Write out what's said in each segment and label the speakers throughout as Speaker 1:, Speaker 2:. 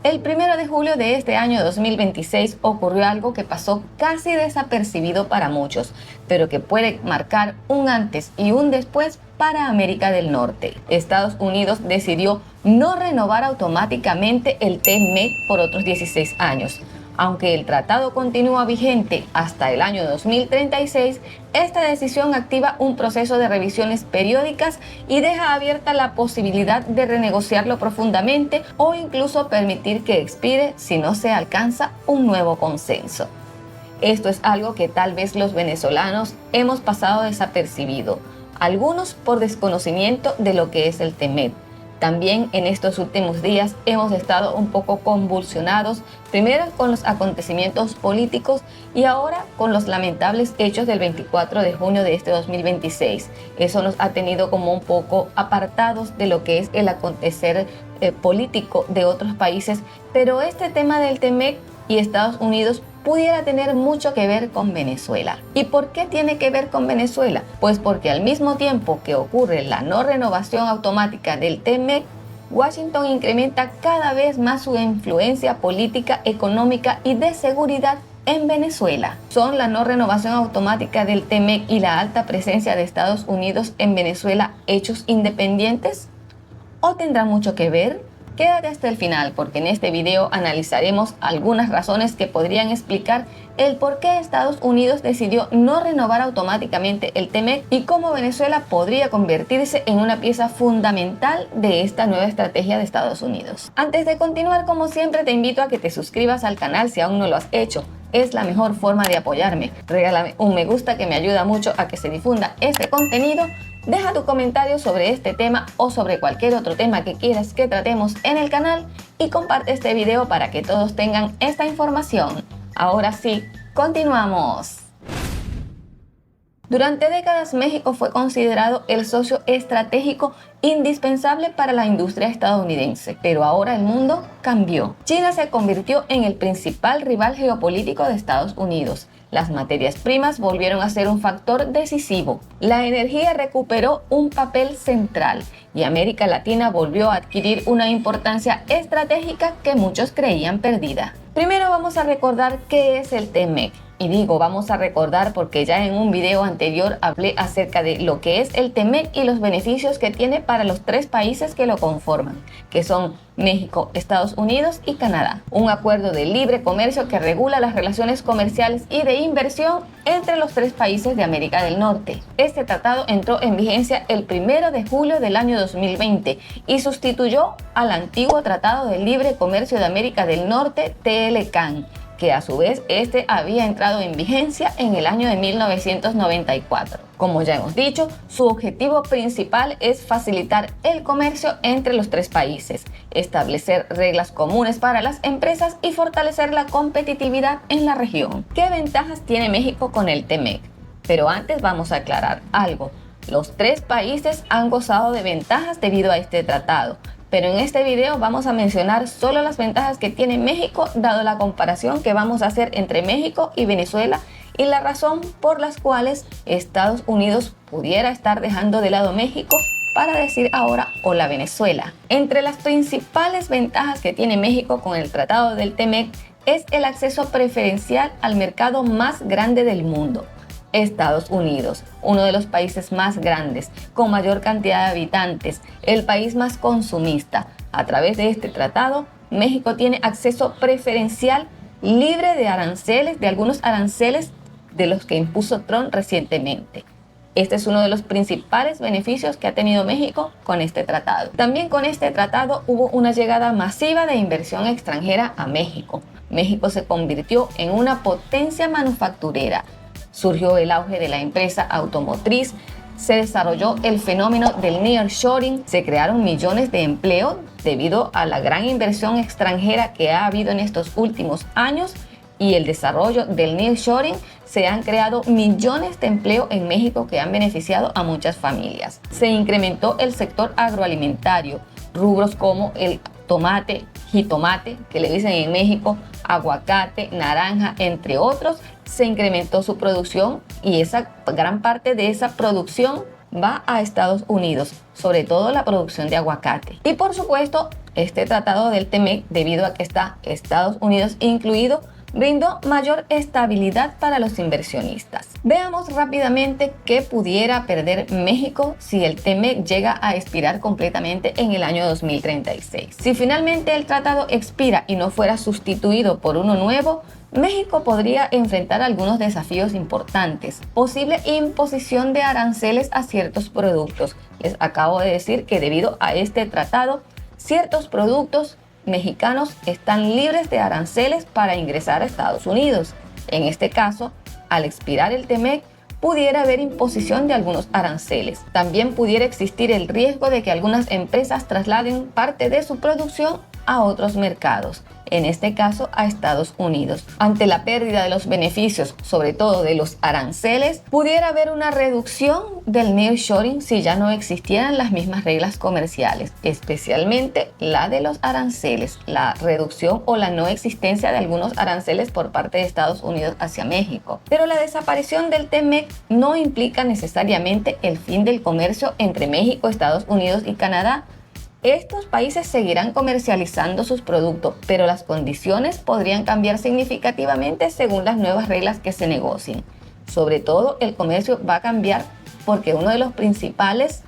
Speaker 1: El 1 de julio de este año 2026 ocurrió algo que pasó casi desapercibido para muchos, pero que puede marcar un antes y un después para América del Norte. Estados Unidos decidió no renovar automáticamente el TMEC por otros 16 años. Aunque el tratado continúa vigente hasta el año 2036, esta decisión activa un proceso de revisiones periódicas y deja abierta la posibilidad de renegociarlo profundamente o incluso permitir que expire si no se alcanza un nuevo consenso. Esto es algo que tal vez los venezolanos hemos pasado desapercibido, algunos por desconocimiento de lo que es el TMEC. También en estos últimos días hemos estado un poco convulsionados, primero con los acontecimientos políticos y ahora con los lamentables hechos del 24 de junio de este 2026. Eso nos ha tenido como un poco apartados de lo que es el acontecer político de otros países, pero este tema del TMEC y Estados Unidos pudiera tener mucho que ver con Venezuela. ¿Y por qué tiene que ver con Venezuela? Pues porque al mismo tiempo que ocurre la no renovación automática del TMEC, Washington incrementa cada vez más su influencia política, económica y de seguridad en Venezuela. ¿Son la no renovación automática del TMEC y la alta presencia de Estados Unidos en Venezuela hechos independientes? ¿O tendrá mucho que ver? Quédate hasta el final porque en este video analizaremos algunas razones que podrían explicar el por qué Estados Unidos decidió no renovar automáticamente el TMEC y cómo Venezuela podría convertirse en una pieza fundamental de esta nueva estrategia de Estados Unidos. Antes de continuar, como siempre, te invito a que te suscribas al canal si aún no lo has hecho. Es la mejor forma de apoyarme. Regálame un me gusta que me ayuda mucho a que se difunda este contenido. Deja tu comentario sobre este tema o sobre cualquier otro tema que quieras que tratemos en el canal y comparte este video para que todos tengan esta información. Ahora sí, continuamos. Durante décadas México fue considerado el socio estratégico indispensable para la industria estadounidense, pero ahora el mundo cambió. China se convirtió en el principal rival geopolítico de Estados Unidos. Las materias primas volvieron a ser un factor decisivo. La energía recuperó un papel central y América Latina volvió a adquirir una importancia estratégica que muchos creían perdida. Primero vamos a recordar qué es el TMEC. Y digo vamos a recordar porque ya en un video anterior hablé acerca de lo que es el TMEC y los beneficios que tiene para los tres países que lo conforman, que son México, Estados Unidos y Canadá. Un acuerdo de libre comercio que regula las relaciones comerciales y de inversión entre los tres países de América del Norte. Este tratado entró en vigencia el 1 de julio del año 2020 y sustituyó al antiguo Tratado de Libre Comercio de América del Norte, TLCAN, que a su vez este había entrado en vigencia en el año de 1994. Como ya hemos dicho, su objetivo principal es facilitar el comercio entre los tres países, establecer reglas comunes para las empresas y fortalecer la competitividad en la región. ¿Qué ventajas tiene México con el TMEC? Pero antes vamos a aclarar algo. Los tres países han gozado de ventajas debido a este tratado, pero en este video vamos a mencionar solo las ventajas que tiene México, dado la comparación que vamos a hacer entre México y Venezuela y la razón por las cuales Estados Unidos pudiera estar dejando de lado México para decir ahora hola Venezuela. Entre las principales ventajas que tiene México con el tratado del TMEC es el acceso preferencial al mercado más grande del mundo. Estados Unidos, uno de los países más grandes, con mayor cantidad de habitantes, el país más consumista. A través de este tratado, México tiene acceso preferencial libre de aranceles, de algunos aranceles de los que impuso Trump recientemente. Este es uno de los principales beneficios que ha tenido México con este tratado. También con este tratado hubo una llegada masiva de inversión extranjera a México. México se convirtió en una potencia manufacturera. Surgió el auge de la empresa automotriz, se desarrolló el fenómeno del nearshoring, se crearon millones de empleos debido a la gran inversión extranjera que ha habido en estos últimos años y el desarrollo del nearshoring. Se han creado millones de empleos en México que han beneficiado a muchas familias. Se incrementó el sector agroalimentario, rubros como el tomate, jitomate, que le dicen en México, aguacate, naranja, entre otros. Se incrementó su producción y esa gran parte de esa producción va a Estados Unidos, sobre todo la producción de aguacate. Y por supuesto, Este tratado del TEMEC, debido a que está Estados Unidos incluido, brindó mayor estabilidad para los inversionistas. Veamos rápidamente qué pudiera perder México si el TEMEC llega a expirar completamente en el año 2036. Si finalmente el tratado expira y no fuera sustituido por uno nuevo, México podría enfrentar algunos desafíos importantes. Posible imposición de aranceles a ciertos productos. Les acabo de decir que debido a este tratado, ciertos productos mexicanos están libres de aranceles para ingresar a Estados Unidos. En este caso, al expirar el TEMEC, pudiera haber imposición de algunos aranceles. También pudiera existir el riesgo de que algunas empresas trasladen parte de su producción a otros mercados, en este caso a Estados Unidos. Ante la pérdida de los beneficios, sobre todo de los aranceles, pudiera haber una reducción del nearshoring si ya no existieran las mismas reglas comerciales, especialmente la de los aranceles, la reducción o la no existencia de algunos aranceles por parte de Estados Unidos hacia México. Pero la desaparición del TEMEC no implica necesariamente el fin del comercio entre México, Estados Unidos y Canadá. Estos países seguirán comercializando sus productos, pero las condiciones podrían cambiar significativamente según las nuevas reglas que se negocien. Sobre todo, el comercio va a cambiar porque uno de los principales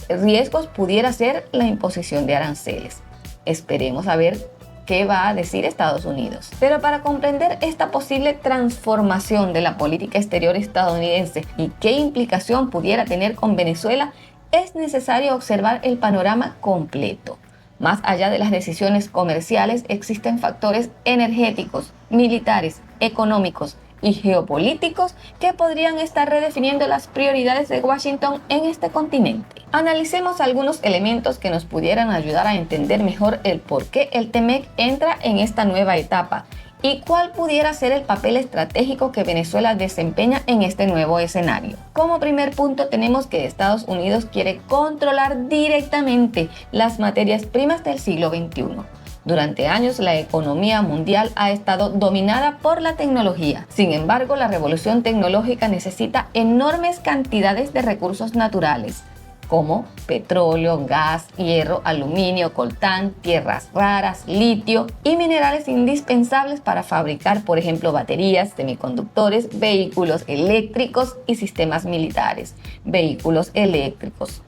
Speaker 1: riesgos pudiera ser la imposición de aranceles. Esperemos a ver qué va a decir Estados Unidos. Pero para comprender esta posible transformación de la política exterior estadounidense y qué implicación pudiera tener con Venezuela, es necesario observar el panorama completo. Más allá de las decisiones comerciales, existen factores energéticos, militares, económicos y geopolíticos que podrían estar redefiniendo las prioridades de Washington en este continente. Analicemos algunos elementos que nos pudieran ayudar a entender mejor el por qué el TEMEC entra en esta nueva etapa y cuál pudiera ser el papel estratégico que Venezuela desempeña en este nuevo escenario. Como primer punto, tenemos que Estados Unidos quiere controlar directamente las materias primas del siglo XXI. Durante años, la economía mundial ha estado dominada por la tecnología. Sin embargo, la revolución tecnológica necesita enormes cantidades de recursos naturales, como petróleo, gas, hierro, aluminio, coltán, tierras raras, litio y minerales indispensables para fabricar, por ejemplo, baterías, semiconductores, vehículos eléctricos y sistemas militares. Vehículos eléctricos.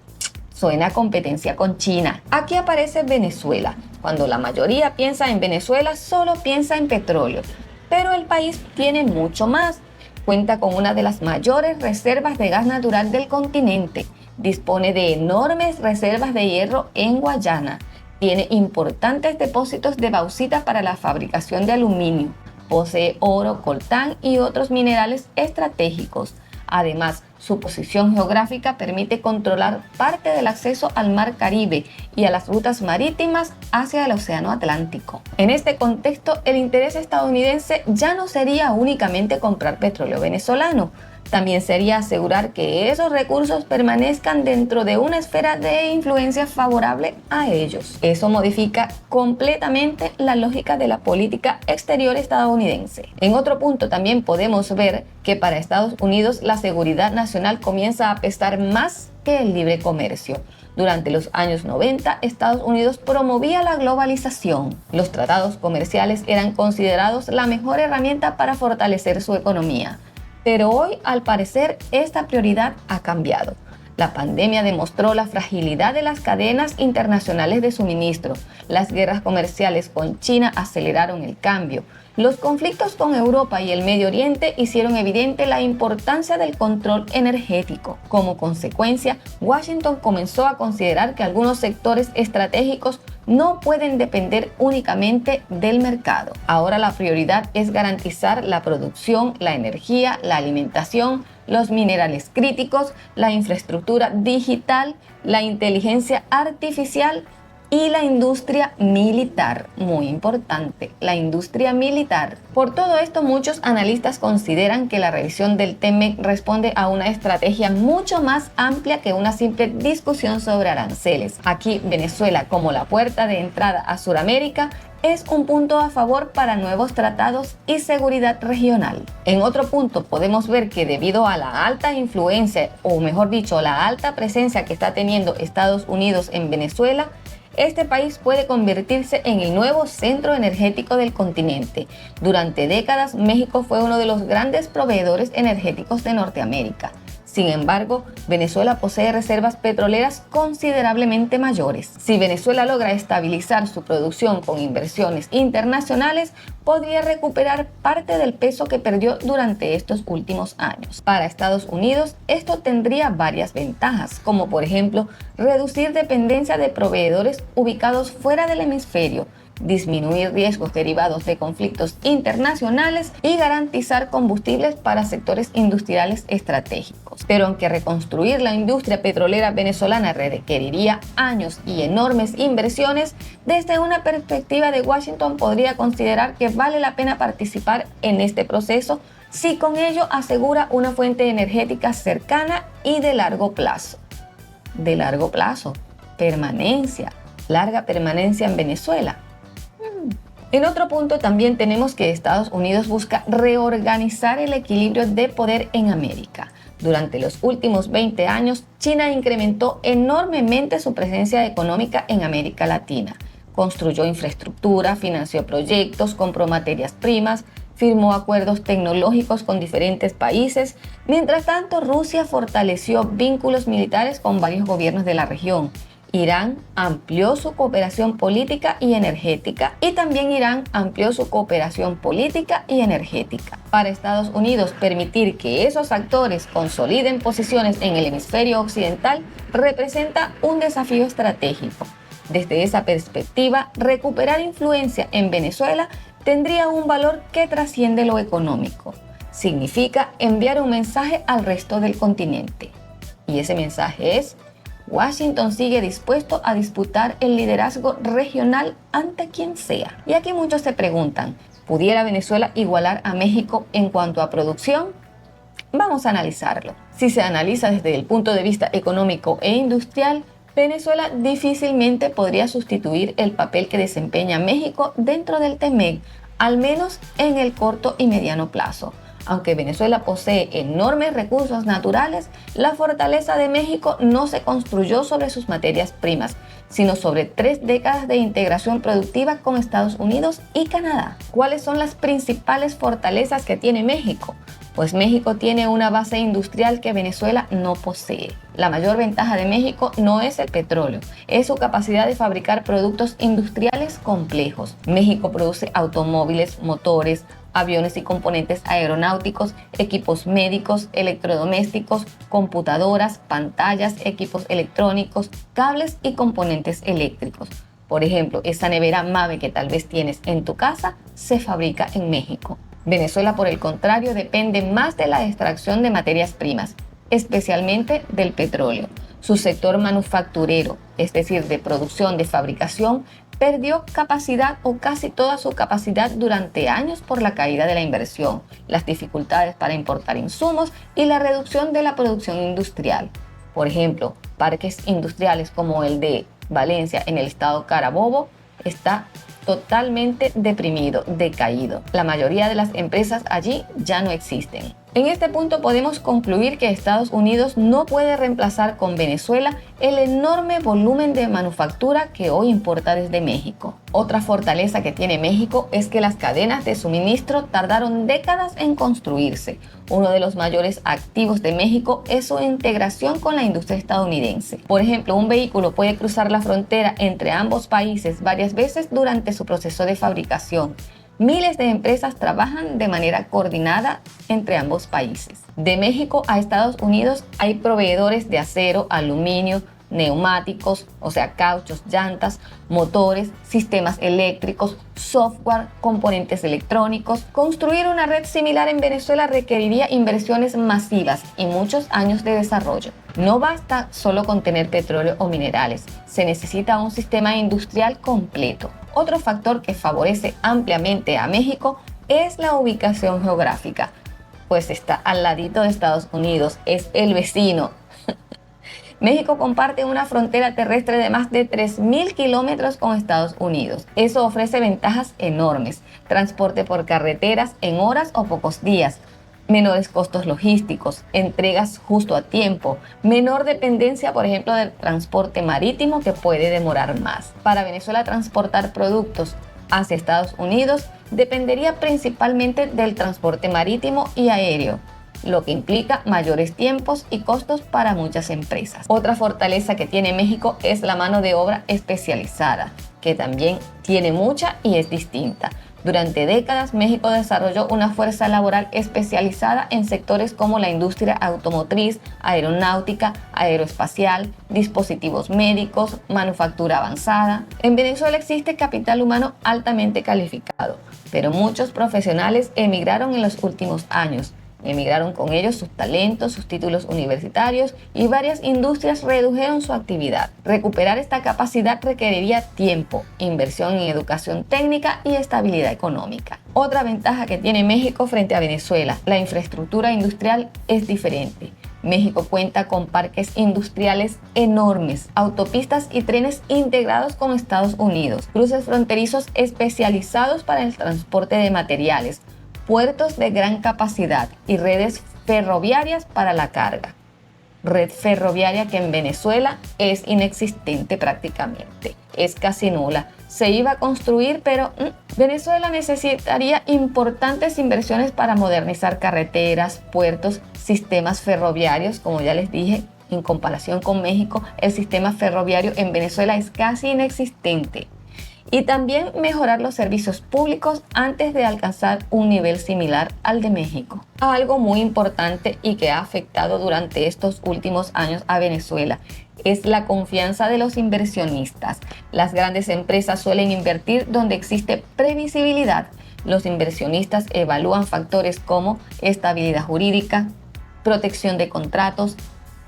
Speaker 1: Suena a competencia con China. Aquí aparece Venezuela. Cuando la mayoría piensa en Venezuela, solo piensa en petróleo. Pero el país tiene mucho más. Cuenta con una de las mayores reservas de gas natural del continente. Dispone de enormes reservas de hierro en Guayana. Tiene importantes depósitos de bauxita para la fabricación de aluminio. Posee oro, coltán y otros minerales estratégicos. Además, su posición geográfica permite controlar parte del acceso al Mar Caribe y a las rutas marítimas hacia el Océano Atlántico. En este contexto, el interés estadounidense ya no sería únicamente comprar petróleo venezolano, también sería asegurar que esos recursos permanezcan dentro de una esfera de influencia favorable a ellos. Eso modifica completamente la lógica de la política exterior estadounidense. En otro punto también podemos ver que para Estados Unidos la seguridad nacional comienza a pesar más que el libre comercio. Durante los años 90, Estados Unidos promovía la globalización. Los tratados comerciales eran considerados la mejor herramienta para fortalecer su economía. Pero hoy, al parecer, esta prioridad ha cambiado. La pandemia demostró la fragilidad de las cadenas internacionales de suministro. Las guerras comerciales con China aceleraron el cambio. Los conflictos con Europa y el Medio Oriente hicieron evidente la importancia del control energético. Como consecuencia, Washington comenzó a considerar que algunos sectores estratégicos no pueden depender únicamente del mercado. Ahora la prioridad es garantizar la producción, la energía, la alimentación, los minerales críticos, la infraestructura digital, la inteligencia artificial y la industria militar. Muy importante, la industria militar. Por todo esto, muchos analistas consideran que la revisión del TEMEC responde a una estrategia mucho más amplia que una simple discusión sobre aranceles. Aquí, Venezuela, como la puerta de entrada a Sudamérica, es un punto a favor para nuevos tratados y seguridad regional. En otro punto podemos ver que debido a la alta influencia, o mejor dicho, la alta presencia que está teniendo Estados Unidos en Venezuela, este país puede convertirse en el nuevo centro energético del continente. Durante décadas, México fue uno de los grandes proveedores energéticos de Norteamérica. Sin embargo, Venezuela posee reservas petroleras considerablemente mayores. Si Venezuela logra estabilizar su producción con inversiones internacionales, podría recuperar parte del peso que perdió durante estos últimos años. Para Estados Unidos, esto tendría varias ventajas, como por ejemplo, reducir dependencia de proveedores ubicados fuera del hemisferio, disminuir riesgos derivados de conflictos internacionales y garantizar combustibles para sectores industriales estratégicos. Pero aunque reconstruir la industria petrolera venezolana requeriría años y enormes inversiones, desde una perspectiva de Washington podría considerar que vale la pena participar en este proceso si con ello asegura una fuente energética cercana y de largo plazo. De largo plazo, permanencia, larga permanencia en Venezuela. En otro punto también tenemos que Estados Unidos busca reorganizar el equilibrio de poder en América. Durante los últimos 20 años, China incrementó enormemente su presencia económica en América Latina. Construyó infraestructura, financió proyectos, compró materias primas, firmó acuerdos tecnológicos con diferentes países. Mientras tanto, Rusia fortaleció vínculos militares con varios gobiernos de la región. Irán amplió su cooperación política y energética, y también Irán amplió su cooperación política y energética. Para Estados Unidos, permitir que esos actores consoliden posiciones en el hemisferio occidental representa un desafío estratégico. Desde esa perspectiva, recuperar influencia en Venezuela tendría un valor que trasciende lo económico. Significa enviar un mensaje al resto del continente. Y ese mensaje es: Washington sigue dispuesto a disputar el liderazgo regional ante quien sea. Y aquí muchos se preguntan, ¿pudiera Venezuela igualar a México en cuanto a producción? Vamos a analizarlo. Si se analiza desde el punto de vista económico e industrial, Venezuela difícilmente podría sustituir el papel que desempeña México dentro del TEMEC, al menos en el corto y mediano plazo. Aunque Venezuela posee enormes recursos naturales, la fortaleza de México no se construyó sobre sus materias primas, sino sobre 3 décadas de integración productiva con Estados Unidos y Canadá. ¿Cuáles son las principales fortalezas que tiene México? Pues México tiene una base industrial que Venezuela no posee. La mayor ventaja de México no es el petróleo, es su capacidad de fabricar productos industriales complejos. México produce automóviles, motores, aviones y componentes aeronáuticos, equipos médicos, electrodomésticos, computadoras, pantallas, equipos electrónicos, cables y componentes eléctricos. Por ejemplo, esa nevera Mave que tal vez tienes en tu casa se fabrica en México. Venezuela, por el contrario, depende más de la extracción de materias primas, especialmente del petróleo. Su sector manufacturero, es decir, de producción, de fabricación, perdió capacidad o casi toda su capacidad durante años por la caída de la inversión, las dificultades para importar insumos y la reducción de la producción industrial. Por ejemplo, parques industriales como el de Valencia en el estado Carabobo está totalmente deprimido, decaído. La mayoría de las empresas allí ya no existen. En este punto podemos concluir que Estados Unidos no puede reemplazar con Venezuela el enorme volumen de manufactura que hoy importa desde México. Otra fortaleza que tiene México es que las cadenas de suministro tardaron décadas en construirse. Uno de los mayores activos de México es su integración con la industria estadounidense. Por ejemplo, un vehículo puede cruzar la frontera entre ambos países varias veces durante su proceso de fabricación. Miles de empresas trabajan de manera coordinada entre ambos países. De México a Estados Unidos hay proveedores de acero, aluminio, neumáticos, o sea, cauchos, llantas, motores, sistemas eléctricos, software, componentes electrónicos. Construir una red similar en Venezuela requeriría inversiones masivas y muchos años de desarrollo. No basta solo con tener petróleo o minerales, se necesita un sistema industrial completo. Otro factor que favorece ampliamente a México es la ubicación geográfica, pues está al ladito de Estados Unidos, es el vecino. México comparte una frontera terrestre de más de 3.000 kilómetros con Estados Unidos. Eso ofrece ventajas enormes: transporte por carreteras en horas o pocos días, menores costos logísticos, entregas justo a tiempo, menor dependencia, por ejemplo, del transporte marítimo que puede demorar más. Para Venezuela, transportar productos hacia Estados Unidos dependería principalmente del transporte marítimo y aéreo, lo que implica mayores tiempos y costos para muchas empresas. Otra fortaleza que tiene México es la mano de obra especializada, que también tiene mucha y es distinta. Durante décadas, México desarrolló una fuerza laboral especializada en sectores como la industria automotriz, aeronáutica, aeroespacial, dispositivos médicos, manufactura avanzada. En Venezuela existe capital humano altamente calificado, pero muchos profesionales emigraron en los últimos años. Emigraron con ellos sus talentos, sus títulos universitarios y varias industrias redujeron su actividad. Recuperar esta capacidad requeriría tiempo, inversión en educación técnica y estabilidad económica. Otra ventaja que tiene México frente a Venezuela, la infraestructura industrial es diferente. México cuenta con parques industriales enormes, autopistas y trenes integrados con Estados Unidos, cruces fronterizos especializados para el transporte de materiales, puertos de gran capacidad y redes ferroviarias para la carga. Red ferroviaria que en Venezuela es inexistente prácticamente, es casi nula. Se iba a construir, pero Venezuela necesitaría importantes inversiones para modernizar carreteras, puertos, sistemas ferroviarios, como ya les dije. En comparación con México, el sistema ferroviario en Venezuela es casi inexistente. Y también mejorar los servicios públicos antes de alcanzar un nivel similar al de México. Algo muy importante y que ha afectado durante estos últimos años a Venezuela es la confianza de los inversionistas. Las grandes empresas suelen invertir donde existe previsibilidad. Los inversionistas evalúan factores como estabilidad jurídica, protección de contratos,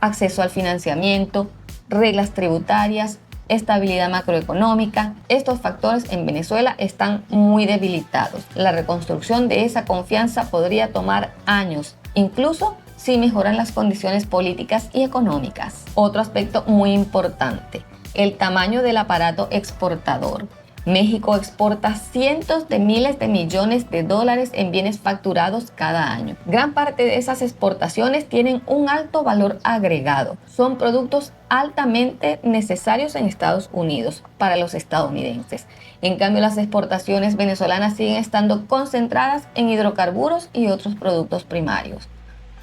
Speaker 1: acceso al financiamiento, reglas tributarias, estabilidad macroeconómica. Estos factores en Venezuela están muy debilitados. La reconstrucción de esa confianza podría tomar años, incluso si mejoran las condiciones políticas y económicas. Otro aspecto muy importante, el tamaño del aparato exportador. México exporta cientos de miles de millones de dólares en bienes facturados cada año. Gran parte de esas exportaciones tienen un alto valor agregado. Son productos altamente necesarios en Estados Unidos para los estadounidenses. En cambio, las exportaciones venezolanas siguen estando concentradas en hidrocarburos y otros productos primarios.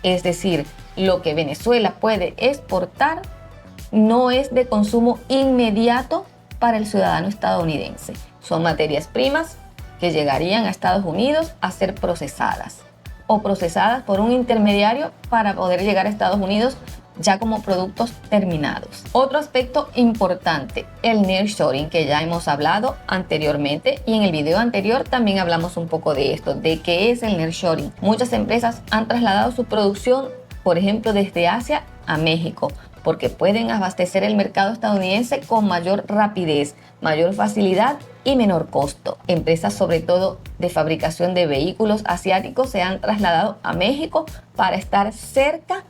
Speaker 1: Es decir, lo que Venezuela puede exportar no es de consumo inmediato para el ciudadano estadounidense. Son materias primas que llegarían a Estados Unidos a ser procesadas o procesadas por un intermediario para poder llegar a Estados Unidos ya como productos terminados. Otro aspecto importante, el nearshoring, que ya hemos hablado anteriormente y en el video anterior también hablamos un poco de esto, de qué es el nearshoring. Muchas empresas han trasladado su producción, por ejemplo, desde Asia a México, porque pueden abastecer el mercado estadounidense con mayor rapidez, mayor facilidad y menor costo. Empresas, sobre todo de fabricación de vehículos asiáticos, se han trasladado a México para estar cerca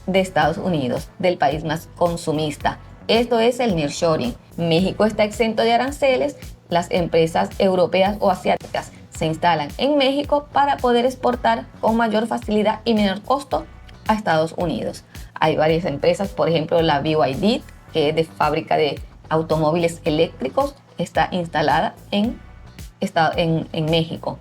Speaker 1: de Estados Unidos, del país más consumista. Esto es el nearshoring. México está exento de aranceles. Las empresas europeas o asiáticas se instalan en México para poder exportar con mayor facilidad y menor costo a Estados Unidos. Hay varias empresas, por ejemplo la BYD, que es de fábrica de automóviles eléctricos, está instalada en México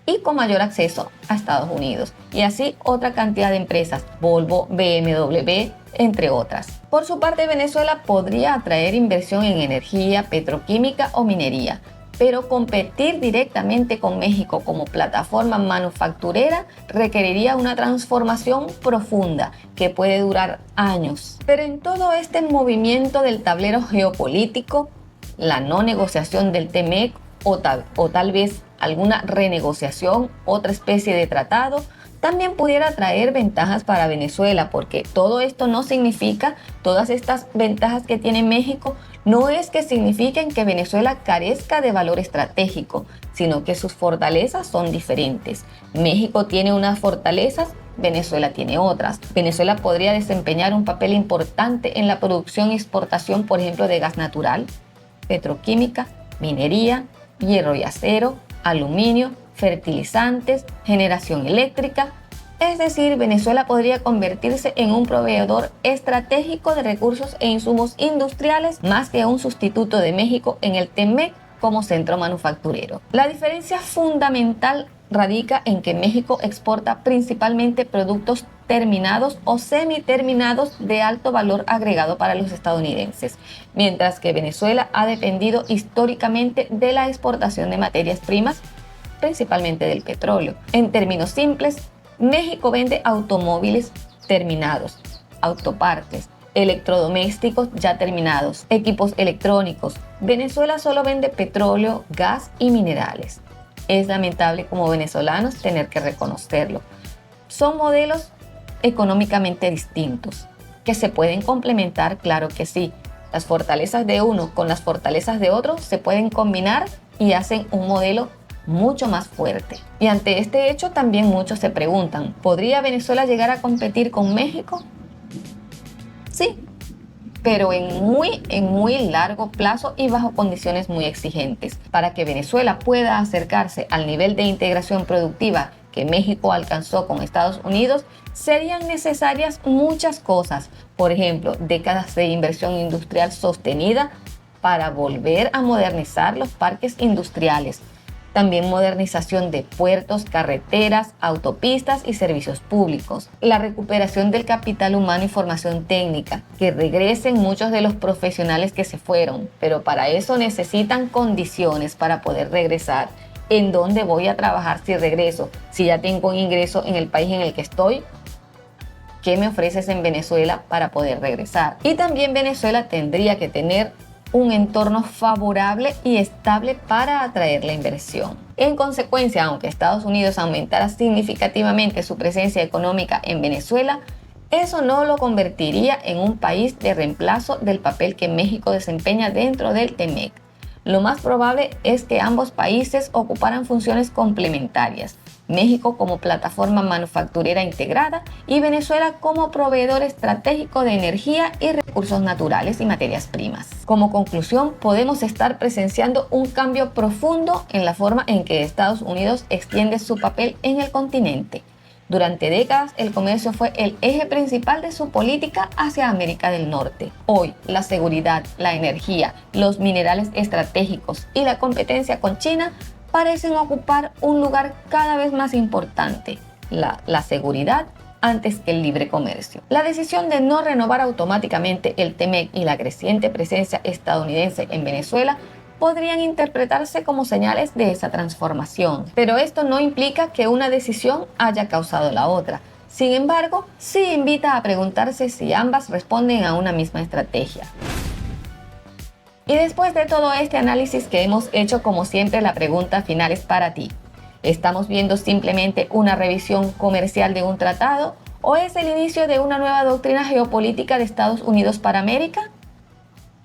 Speaker 1: y con mayor acceso a Estados Unidos. Y así otra cantidad de empresas, Volvo, BMW, entre otras. Por su parte, Venezuela podría atraer inversión en energía, petroquímica o minería, pero competir directamente con México como plataforma manufacturera requeriría una transformación profunda que puede durar años. Pero en todo este movimiento del tablero geopolítico, la no negociación del TEMEC o tal vez alguna renegociación, otra especie de tratado, también pudiera traer ventajas para Venezuela, porque todo esto no significa, todas estas ventajas que tiene México, no es que signifiquen que Venezuela carezca de valor estratégico, sino que sus fortalezas son diferentes. México tiene unas fortalezas, Venezuela tiene otras. Venezuela podría desempeñar un papel importante en la producción y exportación, por ejemplo, de gas natural, petroquímica, minería, hierro y acero, aluminio, fertilizantes, generación eléctrica, Es decir, Venezuela podría convertirse en un proveedor estratégico de recursos e insumos industriales más que un sustituto de México en el TEMEC como centro manufacturero. La diferencia fundamental radica en que México exporta principalmente productos terminados o semiterminados de alto valor agregado para los estadounidenses, mientras que Venezuela ha dependido históricamente de la exportación de materias primas, principalmente del petróleo. En términos simples, México vende automóviles terminados, autopartes, electrodomésticos ya terminados, equipos electrónicos. Venezuela solo vende petróleo, gas y minerales. Es lamentable como venezolanos tener que reconocerlo. Son modelos económicamente distintos, que se pueden complementar, claro que sí. Las fortalezas de uno con las fortalezas de otro se pueden combinar y hacen un modelo mucho más fuerte. Y ante este hecho también muchos se preguntan, ¿podría Venezuela llegar a competir con México? Sí, pero en muy largo plazo y bajo condiciones muy exigentes. Para que Venezuela pueda acercarse al nivel de integración productiva que México alcanzó con Estados Unidos, serían necesarias muchas cosas. Por ejemplo, décadas de inversión industrial sostenida para volver a modernizar los parques industriales. También modernización de puertos, carreteras, autopistas y servicios públicos. La recuperación del capital humano y formación técnica, que regresen muchos de los profesionales que se fueron, pero para eso necesitan condiciones para poder regresar. ¿En dónde voy a trabajar si regreso? Si ya tengo un ingreso en el país en el que estoy, ¿qué me ofreces en Venezuela para poder regresar? Y también Venezuela tendría que tener un entorno favorable y estable para atraer la inversión. En consecuencia, aunque Estados Unidos aumentara significativamente su presencia económica en Venezuela, eso no lo convertiría en un país de reemplazo del papel que México desempeña dentro del TEMEC. Lo más probable es que ambos países ocuparan funciones complementarias, México como plataforma manufacturera integrada y Venezuela como proveedor estratégico de energía y recursos naturales y materias primas. Como conclusión, podemos estar presenciando un cambio profundo en la forma en que Estados Unidos extiende su papel en el continente. Durante décadas, el comercio fue el eje principal de su política hacia América del Norte. Hoy, la seguridad, la energía, los minerales estratégicos y la competencia con China parecen ocupar un lugar cada vez más importante, la seguridad antes que el libre comercio. La decisión de no renovar automáticamente el TEMEC y la creciente presencia estadounidense en Venezuela podrían interpretarse como señales de esa transformación, pero esto no implica que una decisión haya causado la otra. Sin embargo, sí invita a preguntarse si ambas responden a una misma estrategia. Y después de todo este análisis que hemos hecho, como siempre, la pregunta final es para ti. ¿Estamos viendo simplemente una revisión comercial de un tratado o es el inicio de una nueva doctrina geopolítica de Estados Unidos para América?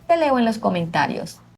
Speaker 1: Te leo en los comentarios.